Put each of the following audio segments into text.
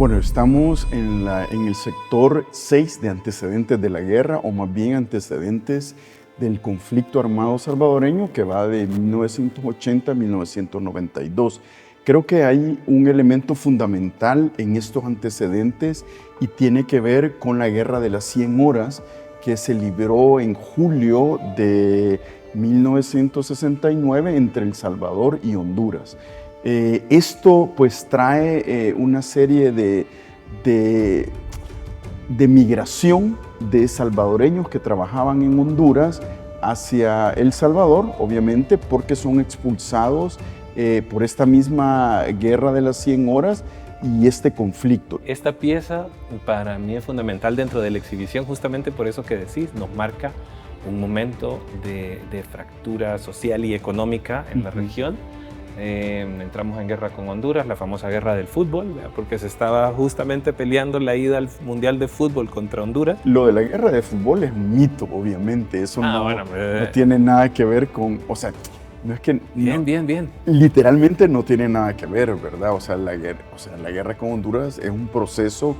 Bueno, estamos en el sector 6 de antecedentes de la guerra, o más bien antecedentes del conflicto armado salvadoreño que va de 1980 a 1992. Creo que hay un elemento fundamental en estos antecedentes y tiene que ver con la Guerra de las 100 horas que se libró en julio de 1969 entre El Salvador y Honduras. Esto pues trae una serie de migración de salvadoreños que trabajaban en Honduras hacia El Salvador, obviamente porque son expulsados por esta misma guerra de las 100 horas y este conflicto. Esta pieza para mí es fundamental dentro de la exhibición, justamente por eso que decís, nos marca un momento de fractura social y económica en la región. Entramos en guerra con Honduras, la famosa guerra del fútbol, ¿verdad? Porque se estaba justamente peleando la ida al Mundial de Fútbol contra Honduras. Lo de la guerra de fútbol es un mito, obviamente, eso no tiene nada que ver con, o sea, no es que... Bien. Literalmente no tiene nada que ver, ¿verdad? O sea, la guerra con Honduras es un proceso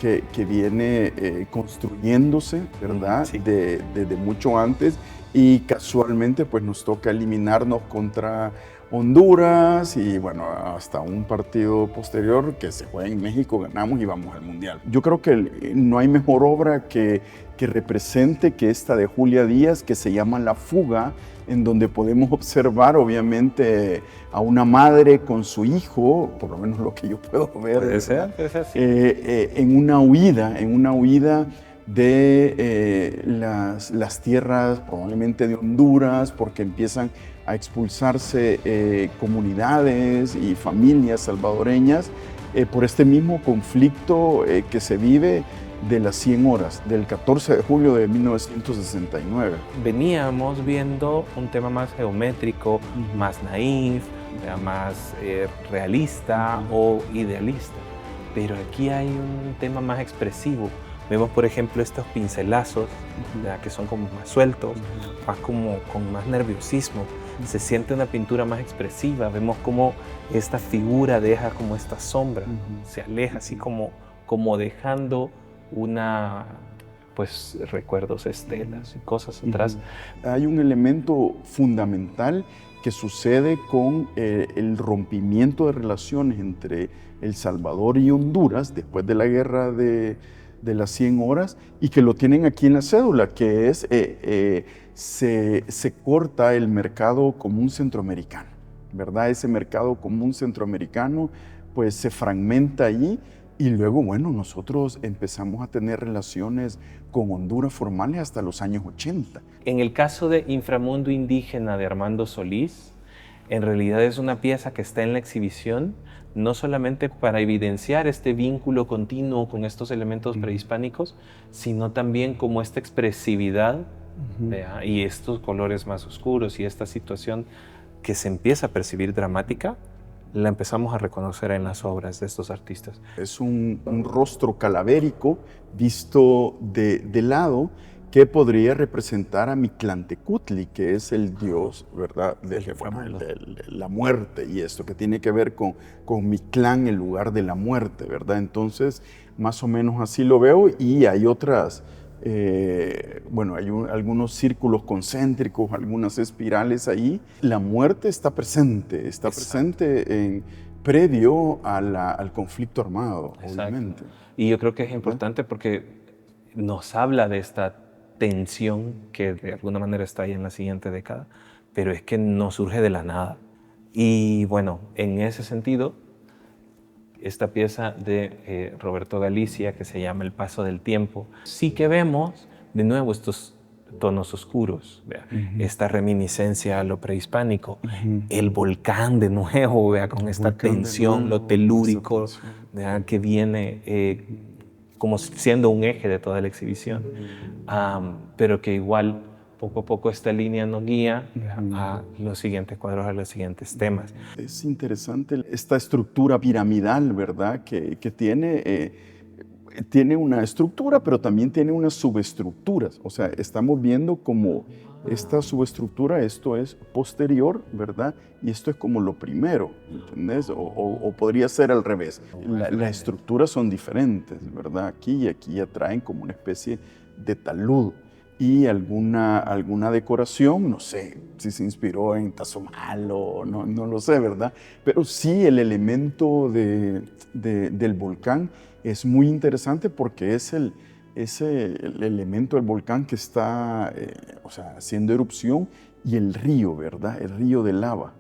que viene construyéndose, ¿verdad? Sí. Desde mucho antes, y casualmente pues nos toca eliminarnos contra Honduras y bueno, hasta un partido posterior que se juega en México, ganamos y vamos al Mundial. Yo creo que no hay mejor obra que represente que esta de Julia Díaz, que se llama La Fuga, en donde podemos observar obviamente a una madre con su hijo, por lo menos lo que yo puedo ver, Puede ser, sí. en una huida de las tierras probablemente de Honduras, porque empiezan a expulsarse comunidades y familias salvadoreñas por este mismo conflicto que se vive de las 100 horas, del 14 de julio de 1969. Veníamos viendo un tema más geométrico, más naif, más realista o idealista, pero aquí hay un tema más expresivo. Vemos, por ejemplo, estos pincelazos que son como más sueltos, más como con más nerviosismo. Se siente una pintura más expresiva. Vemos cómo esta figura deja como esta sombra, se aleja así como dejando pues recuerdos, estelas y cosas atrás. Hay un elemento fundamental que sucede con el rompimiento de relaciones entre El Salvador y Honduras después de la guerra de las 100 horas y que lo tienen aquí en la cédula, que es se corta el mercado común centroamericano, ¿verdad? Ese mercado común centroamericano pues se fragmenta allí y luego, bueno, nosotros empezamos a tener relaciones con Honduras formales hasta los años 80. En el caso de Inframundo Indígena de Armando Solís, en realidad es una pieza que está en la exhibición no solamente para evidenciar este vínculo continuo con estos elementos prehispánicos, sino también como esta expresividad y estos colores más oscuros y esta situación que se empieza a percibir dramática, la empezamos a reconocer en las obras de estos artistas. Es un rostro calavérico visto de lado que podría representar a Mictlantecutli, que es el dios, ¿verdad?, de la muerte y esto, que tiene que ver con Mictlán, el lugar de la muerte, ¿verdad? Entonces, más o menos así lo veo y hay otras, bueno, hay algunos círculos concéntricos, algunas espirales ahí. La muerte está presente previo al conflicto armado, obviamente. Y yo creo que es importante porque nos habla de esta tensión que de alguna manera está ahí en la siguiente década, pero es que no surge de la nada. Y bueno, en ese sentido, esta pieza de Roberto Galicia, que se llama El paso del tiempo, sí que vemos de nuevo estos tonos oscuros, esta reminiscencia a lo prehispánico, el volcán de nuevo, con esta tensión, lo telúrico, que viene como siendo un eje de toda la exhibición, pero que igual poco a poco esta línea nos guía a los siguientes cuadros, a los siguientes temas. Es interesante esta estructura piramidal, ¿verdad?, que tiene. tiene una estructura, pero también tiene unas subestructuras. O sea, estamos viendo como esta subestructura, esto es posterior, ¿verdad? Y esto es como lo primero, ¿entendés? O podría ser al revés. Las estructuras son diferentes, ¿verdad? Aquí y aquí ya traen como una especie de talud. Y alguna decoración, no sé si se inspiró en Tazomal o no lo sé, ¿verdad? Pero sí el elemento del volcán es muy interesante porque es el elemento del volcán que está o sea, haciendo erupción y el río, ¿verdad? El río de lava.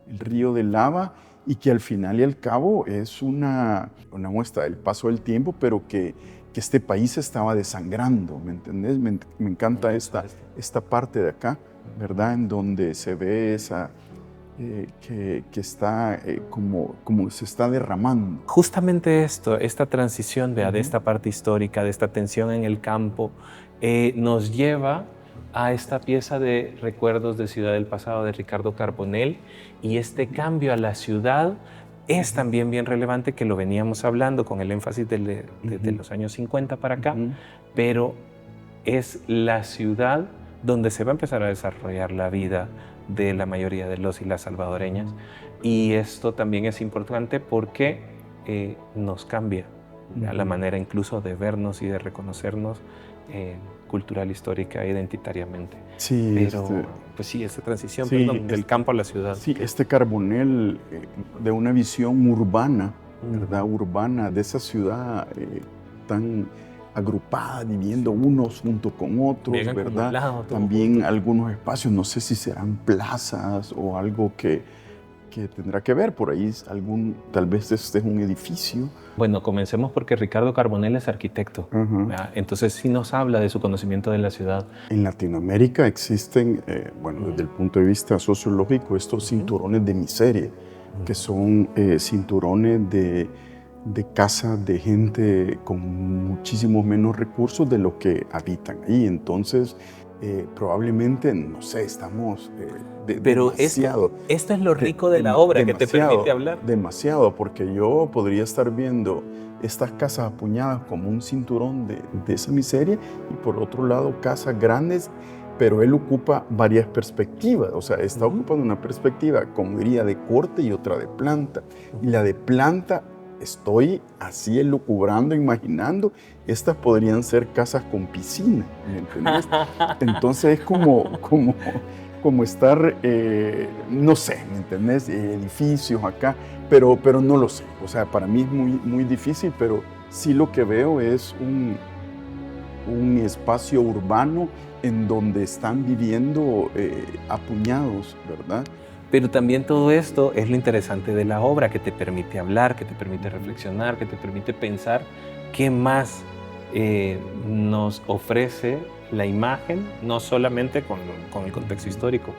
El río de lava y que al final y al cabo es una muestra del paso del tiempo, pero que este país se estaba desangrando, ¿me entendés? Me encanta esta parte de acá, ¿verdad? En donde se ve esa, que está como se está derramando. Justamente esta transición de esta parte histórica, de esta tensión en el campo, nos lleva a esta pieza de Recuerdos de Ciudad del Pasado de Ricardo Carbonell, y este cambio a la ciudad es también bien relevante, que lo veníamos hablando con el énfasis de los años 50 para acá, pero es la ciudad donde se va a empezar a desarrollar la vida de la mayoría de los y las salvadoreñas. Y esto también es importante porque nos cambia la manera incluso de vernos y de reconocernos cultural, histórica, identitariamente. Sí, pero pues sí, esta transición, sí, del campo a la ciudad. Sí, este Carbonell de una visión urbana, ¿verdad? Urbana, de esa ciudad tan agrupada, viviendo unos junto con otros, Bien ¿verdad? acumulado, También junto. algunos espacios, no sé si serán plazas o algo que tendrá que ver por ahí, tal vez este es un edificio. Bueno, comencemos porque Ricardo Carbonell es arquitecto, entonces sí nos habla de su conocimiento de la ciudad. En Latinoamérica existen, bueno, desde el punto de vista sociológico, estos cinturones de miseria, que son cinturones de casas de gente con muchísimos menos recursos de lo que habitan ahí. Entonces, probablemente, no sé, estamos Pero demasiado. Esto es lo rico de la obra, que te permite hablar. Demasiado, porque yo podría estar viendo estas casas apuñadas como un cinturón de esa miseria, y por otro lado casas grandes, pero él ocupa varias perspectivas. O sea, está ocupando una perspectiva, como diría, de corte y otra de planta. Y la de planta, estoy así elucubrando, imaginando, estas podrían ser casas con piscina, ¿me entiendes? Entonces es como estar, no sé, ¿me entendés? Edificios acá, pero no lo sé. O sea, para mí es muy, muy difícil, pero sí lo que veo es un espacio urbano en donde están viviendo apuñados, ¿verdad? Pero también todo esto es lo interesante de la obra, que te permite hablar, que te permite reflexionar, que te permite pensar qué más nos ofrece la imagen, no solamente con el contexto histórico.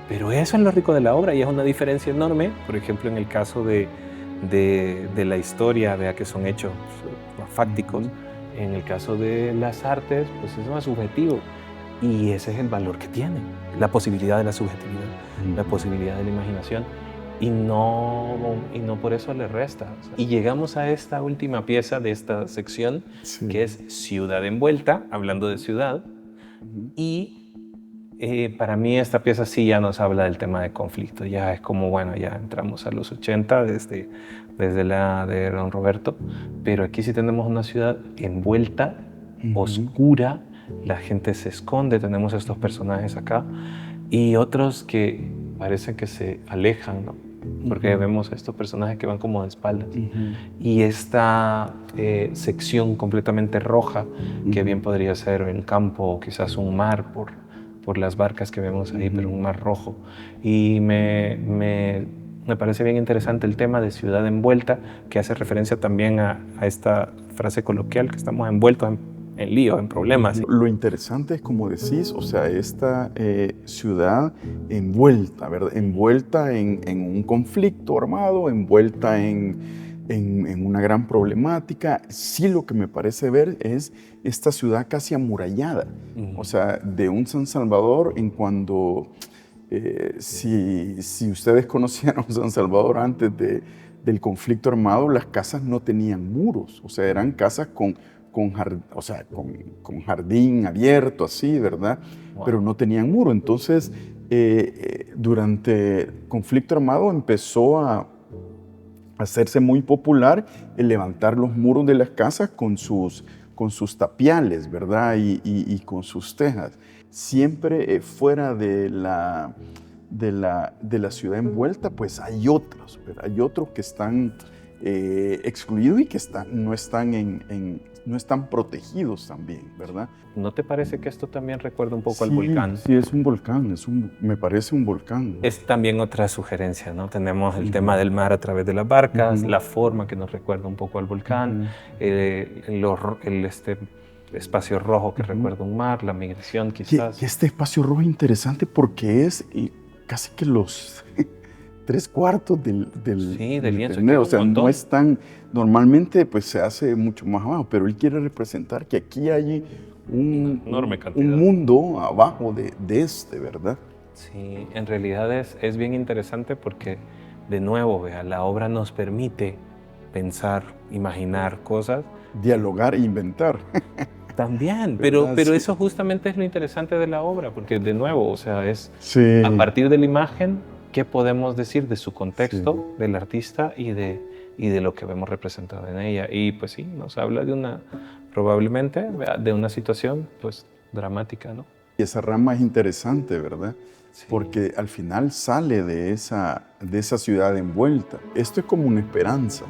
Pero eso es lo rico de la obra, y es una diferencia enorme. Por ejemplo, en el caso de la historia, vea que son hechos fácticos. En el caso de las artes, pues es más subjetivo. Y ese es el valor que tiene, la posibilidad de la subjetividad, la posibilidad de la imaginación, y no por eso le resta. Y llegamos a esta última pieza de esta sección, que es Ciudad Envuelta, hablando de ciudad. Y para mí esta pieza sí ya nos habla del tema de conflicto. Ya es como, bueno, ya entramos a los 80 desde la de Don Roberto, pero aquí sí tenemos una ciudad envuelta, oscura. La gente se esconde, tenemos estos personajes acá, y otros que parecen que se alejan, ¿no? Porque vemos a estos personajes que van como de espaldas. Y esta sección completamente roja, que bien podría ser el campo o quizás un mar por las barcas que vemos ahí, pero un mar rojo. Y me parece bien interesante el tema de ciudad envuelta, que hace referencia también a esta frase coloquial, que estamos envueltos en líos, en problemas. Lo interesante es, como decís, o sea, esta ciudad envuelta, ¿verdad? Envuelta en un conflicto armado, envuelta en una gran problemática. Sí, lo que me parece ver es esta ciudad casi amurallada, o sea, de un San Salvador en cuando, si ustedes conocían a un San Salvador antes del conflicto armado, las casas no tenían muros, o sea, eran casas con o sea, con jardín abierto, así, ¿verdad? Wow. Pero no tenían muro. Entonces, durante el conflicto armado empezó a hacerse muy popular el levantar los muros de las casas con sus tapiales, ¿verdad? Y con sus tejas. Siempre fuera de la ciudad envuelta, pues hay otros, ¿verdad? Hay otros que están excluidos y que no están protegidos también, ¿verdad? ¿No te parece que esto también recuerda un poco al Sí, volcán? sí, es un volcán, me parece un volcán. Es también otra sugerencia, ¿no? Tenemos el tema del mar a través de las barcas, la forma que nos recuerda un poco al volcán, este espacio rojo que recuerda un mar, la migración quizás. Y este espacio rojo es interesante porque es casi que los 3/4 del lienzo. Ternero. O sea, no es tan... Normalmente pues se hace mucho más abajo, pero él quiere representar que aquí hay un mundo abajo de este, ¿verdad? Sí, en realidad es bien interesante porque, de nuevo, vea, la obra nos permite pensar, imaginar cosas. Dialogar e inventar. También, pero sí. Eso justamente es lo interesante de la obra, porque de nuevo, o sea, es a partir de la imagen, ¿qué podemos decir de su contexto, del artista y de lo que vemos representado en ella? Y pues sí, nos habla probablemente, de una situación pues dramática, ¿no? Y esa rama es interesante, ¿verdad? Sí. Porque al final sale de esa ciudad envuelta. Esto es como una esperanza.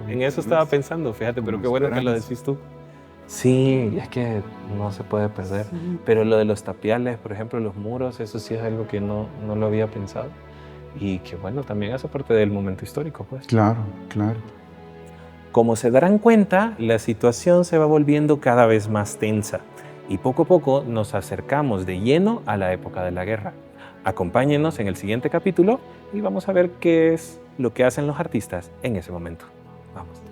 En eso estaba pensando, fíjate, pero qué bueno que lo decís tú. Sí, es que no se puede perder. Sí. Pero lo de los tapiales, por ejemplo, los muros, eso sí es algo que no lo había pensado. Y que bueno, también hace parte del momento histórico, pues. Claro, claro. Como se darán cuenta, la situación se va volviendo cada vez más tensa. Y poco a poco nos acercamos de lleno a la época de la guerra. Acompáñenos en el siguiente capítulo y vamos a ver qué es lo que hacen los artistas en ese momento. Vamos.